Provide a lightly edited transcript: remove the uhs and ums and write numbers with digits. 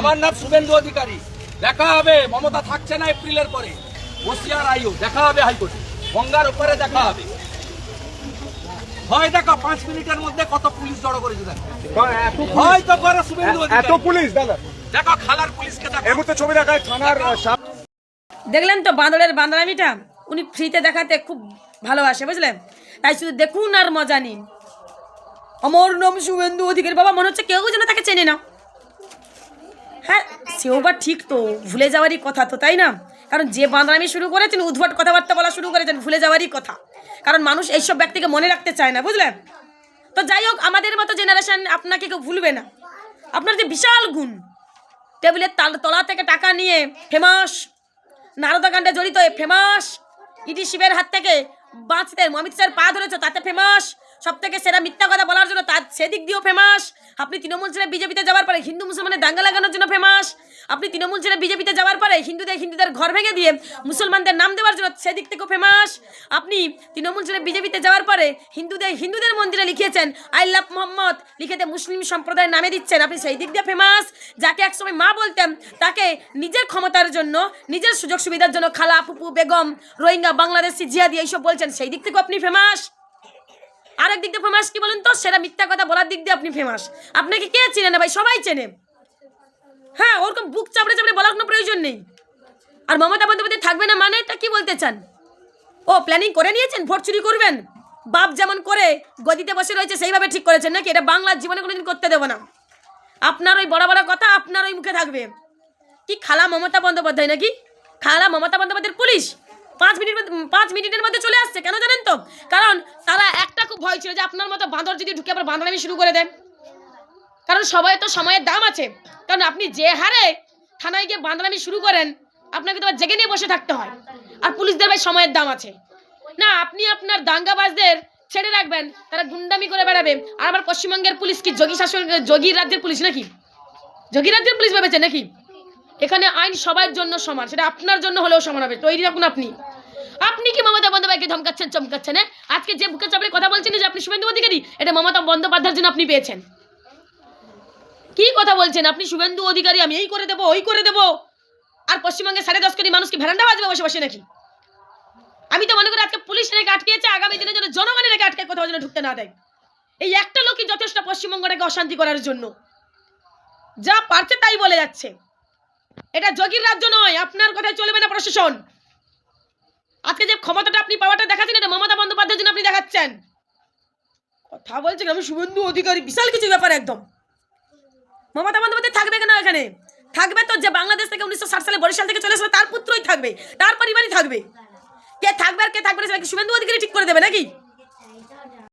আমার নাম শুভেন্দু অধিকারী। দেখা হবে, মমতা থাকছে না এপ্রিলের পরে, হোশিয়ার আইও, দেখা হবে হাইকোর্টে, গঙ্গার উপরে দেখা হবে। হয় দেখা 5 মিনিটের মধ্যে কত পুলিশ জড়ো করেছে দেখো, হয়তো করে শুভেন্দু অধিকারী। এত পুলিশ দাদা, দেখো খালার পুলিশকে দেখো। এই মুহূর্তে ছবি দেখায় থানার দেখলেন তো বাঁদরের বাঁদরামিটা, উনি ফ্রিতে দেখাতে খুব ভালোবাসে, বুঝলেন? তাই শুধু দেখুন আর মজা নিন। আমার নাম শুভেন্দু অধিকারী, বাবা মনে হচ্ছে কেউ যেন তাকে চেনে না। হ্যাঁ, সেও বা ঠিক তো, ভুলে যাওয়ারই কথা তো, তাই না? কারণ যে বাঁদরামি শুরু করেছেন, উদ্ভট কথাবার্তা বলা শুরু করেছেন, ভুলে যাওয়ারই কথা। কারণ মানুষ এইসব ব্যক্তিকে মনে রাখতে চায় না, বুঝলেন? তো যাই হোক, আমাদের মতো জেনারেশন আপনাকে কেউ ভুলবে না। আপনার যে বিশাল গুণ, টেবিলের তলা থেকে টাকা নিয়ে ফেমাস, নারদাকাণ্ডে জড়িত হয়ে ফেমাস, ইডি শিবের হাত থেকে বাঁচতে অমিত শাহের পা ধরেছ তাতে ফেমাস, সব থেকে সেরা মিথ্যা কথা বলার জন্য তার সেদিক দিয়েও ফেমাস। আপনি তৃণমূল ছেড়ে বিজেপিতে যাওয়ার পরে হিন্দু মুসলমানের দাঙ্গা লাগানোর জন্য ফেমাস। আপনি তৃণমূল ছেড়ে বিজেপিতে যাওয়ার পরে হিন্দুদের ঘর ভেঙে দিয়ে মুসলমানদের নাম দেওয়ার জন্য সেদিক থেকেও ফেমাস। আপনি তৃণমূল ছেড়ে বিজেপিতে যাওয়ার পরে হিন্দুদের মন্দিরে লিখিয়েছেন আই লাভ মোহাম্মদ, লিখেতে মুসলিম সম্প্রদায়ের নামে দিচ্ছেন, আপনি সেই দিক দিয়ে ফেমাস। যাকে একসময় মা বলতেন, তাকে নিজের ক্ষমতার জন্য, নিজের সুযোগ সুবিধার জন্য খালা, ফুপু, বেগম, রোহিঙ্গা, বাংলাদেশি, জিহাদি এইসব বলছেন, সেই দিক থেকেও আপনি ফেমাস। আরেক দিক দিয়ে ফেমাস কি বলুন তো? সেরা মিথ্যা কথা বলার দিক দিয়ে আপনি ফেমাস। আপনাকে কে চেনে না ভাই? সবাই চেনে। হ্যাঁ, ওরকম বুক চাপড়ে চাপড়ে বলার কোনো প্রয়োজন নেই। আর মমতা বন্দ্যোপাধ্যায় থাকবে না মানে এটা কি বলতে চান? ও প্ল্যানিং করে নিয়েছেন ভোট চুরি করবেন? বাপ যেমন করে গদিতে বসে রয়েছে সেইভাবে ঠিক করেছেন নাকি? এটা বাংলার জীবনে কোনোদিন করতে দেবো না। আপনার ওই বড় বড় কথা আপনার ওই মুখে থাকবে। কি খালা মমতা বন্দ্যোপাধ্যায় নাকি? খালা মমতা বন্দ্যোপাধ্যায়ের পুলিশ 5 মিনিটের মধ্যে চলে আসছে। কেন জানেন তো? কারণ তারা একটা খুব ভয় ছিল যে আপনার মতো বাঁদর যদি ঢুকে আবার বাঁদরামি শুরু করে দেন। কারণ সবাই তো সময়ের দাম আছে। কারণ আপনি যে হারে থানায় গিয়ে বাঁদরামি শুরু করেন, আপনাকে তো আবার জেগে নিয়ে বসে থাকতে হয়। আর পুলিশদের ভাই সময়ের দাম আছে না। আপনি আপনার দাঙ্গাবাজদের ছেড়ে রাখবেন, তারা গুন্ডামি করে বেড়াবে। আর আমার পশ্চিমবঙ্গের পুলিশ কি যোগী রাজ্যের পুলিশ নাকি? যোগী রাজ্যের পুলিশ ভেবেছে নাকি? এখানে আইন সবার জন্য সমান, সেটা আপনার জন্য হলেও সমান হবে। তৈরি রাখুন। আপনি কি মমতা বন্দ্যোপাধ্যায়কে ধমকাচ্ছেন, চমকাচ্ছেন? আজকে যে বুকে চাপড়ে কথা বলছেন যে আপনি শুভেন্দু অধিকারী, এটা মমতা বন্দ্যোপাধ্যায়ের জন্য আপনি পেয়েছেন। কি কথা বলছেন আপনি? শুভেন্দু অধিকারী আমি এই করে দেবো, ওই করে দেবো। আর পশ্চিমবঙ্গে 10.5 কোটি মানুষকে ভেরান্ডা বাজবে বসে বসে নাকি? আমি তো মনে করি আজকে পুলিশ নাকি আটকেছে, আগামী দিনের জন্য জনগণের নাকি আটকে কোথাও যেন ঢুকতে না দেয়। এই একটা লোকই যথেষ্ট পশ্চিমবঙ্গটাকে অশান্তি করার জন্য। যা পারছে তাই বলে যাচ্ছে। এটা যোগীর রাজ্য নয়, আপনার কথায় চলবে না প্রশাসন। আজকে যে ক্ষমতাটা আপনি পাওয়াটা দেখাচ্ছেন, এটা মমতা বন্দ্যোপাধ্যায়ের জন্য আপনি দেখাচ্ছেন। কথা বলছেন আমি শুভেন্দু অধিকারী, বিশাল কিছু ব্যাপার একদম। মমতা বন্দ্যোপাধ্যায় থাকবে কেন এখানে? থাকবে তো যে বাংলাদেশ থেকে 1960 সালে বরিশাল থেকে চলে এসেছিল তার পুত্রই থাকবে, তার পরিবারই থাকবে। কে থাকবে আর কে থাকবে না সেটা কি শুভেন্দু অধিকারী ঠিক করে দেবে নাকি?